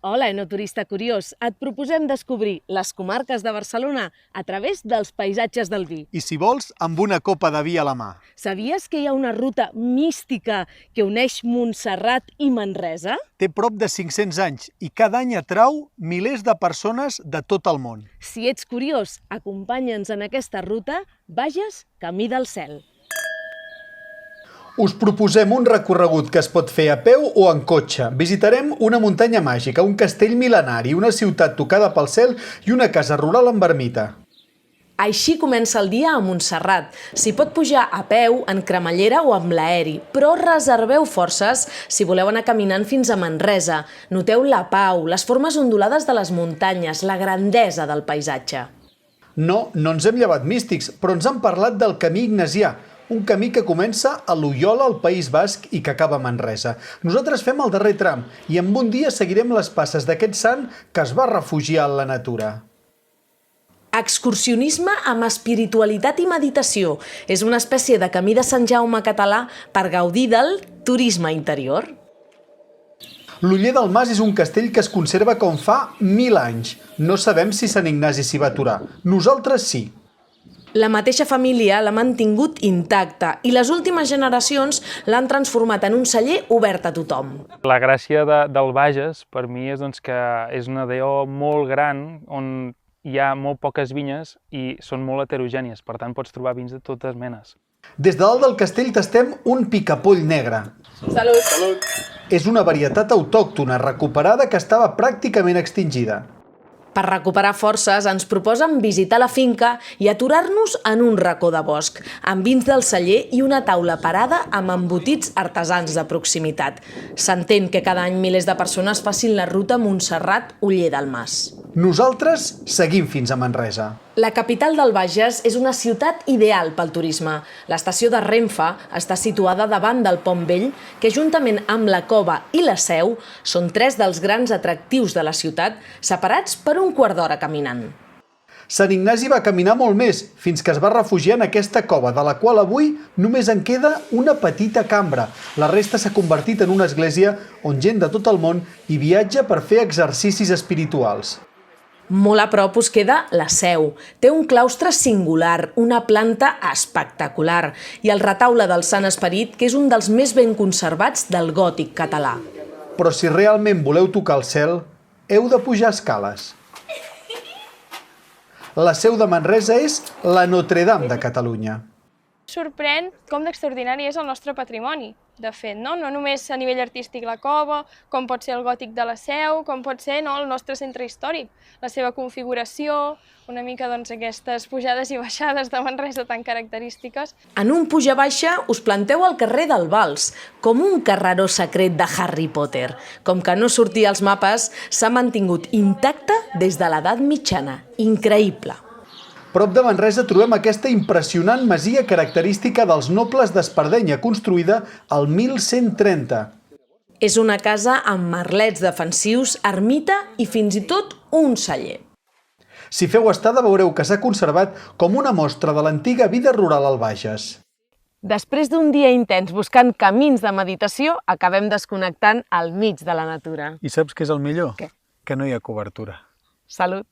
Hola, enoturista curiós. Et proposem descobrir les comarques de Barcelona a través dels paisatges del vi. I si vols, amb una copa de vi a la mà. Sabies que hi ha una ruta mística que uneix Montserrat i Manresa? Té prop de 500 anys i cada any atrau milers de persones de tot el món. Si ets curiós, acompanya'ns en aquesta ruta, vages camí del cel. Us proposem un recorregut que es pot fer a peu o en cotxe. Visitarem una muntanya màgica, un castell mil·lenari, una ciutat tocada pel cel i una casa rural amb ermita. Així comença el dia a Montserrat. S'hi pot pujar a peu, en cremallera o amb l'aeri, però reserveu forces si voleu anar caminant fins a Manresa. Noteu la pau, les formes ondulades de les muntanyes, la grandesa del paisatge. No ens hem llevat místics, però ens han parlat del camí ignasià, un camí que comença a Loiola, al País Basc, i que acaba a Manresa. Nosaltres fem el darrer tram i en un dia seguirem les passes d'aquest sant que es va refugiar en la natura. Excursionisme amb espiritualitat i meditació. És una espècie de camí de Sant Jaume català per gaudir del turisme interior. L'Oller del Mas és un castell que es conserva com fa 1000 anys. No sabem si Sant Ignasi s'hi va aturar. Nosaltres sí. La mateixa família l'ha mantingut intacta i les últimes generacions l'han transformat en un celler obert a tothom. La gràcia del Bages, per mi, és que és una DO molt gran on hi ha molt poques vinyes i són molt heterogènies, per tant pots trobar vins de totes menes. Des de dalt del castell tastem un picapoll negre. Salut! Salut! És una varietat autòctona recuperada que estava pràcticament extingida. Per recuperar forces ens proposen visitar la finca i aturar-nos en un racó de bosc, amb vins del celler i una taula parada amb embotits artesans de proximitat. S'entén que cada any milers de persones facin la ruta Montserrat-Oller del Mas. Nosaltres seguim fins a Manresa. La capital del Bages és una ciutat ideal pel turisme. L'estació de Renfe està situada davant del Pont Vell, que juntament amb la Cova i la Seu són tres dels grans atractius de la ciutat, separats per un quart d'hora caminant. Sant Ignasi va caminar molt més, fins que es va refugiar en aquesta cova, de la qual avui només en queda una petita cambra. La resta s'ha convertit en una església on gent de tot el món hi viatja per fer exercicis espirituals. Molt a prop us queda la Seu. Té un claustre singular, una planta espectacular i el retaule del Sant Esperit, que és un dels més ben conservats del gòtic català. Però si realment voleu tocar el cel, heu de pujar escales. La Seu de Manresa és la Notre Dame de Catalunya. Sorprèn com d'extraordinari és el nostre patrimoni, de fet, no només a nivell artístic la cova, com pot ser el gòtic de la Seu, com pot ser el nostre centre històric, la seva configuració, una mica aquestes pujades i baixades de Manresa tan característiques. En un puja-baixa us planteu al carrer del Vals, com un carreró secret de Harry Potter. Com que no sortia als mapes, s'ha mantingut intacte des de l'edat mitjana. Increïble! Prop de Manresa trobem aquesta impressionant masia característica dels nobles d'Espardenya, construïda al 1130. És una casa amb merlets defensius, ermita i fins i tot un celler. Si feu estada veureu que s'ha conservat com una mostra de l'antiga vida rural al Bages. Després d'un dia intens buscant camins de meditació, acabem desconnectant al mig de la natura. I saps què és el millor? Què? Que no hi ha cobertura. Salut!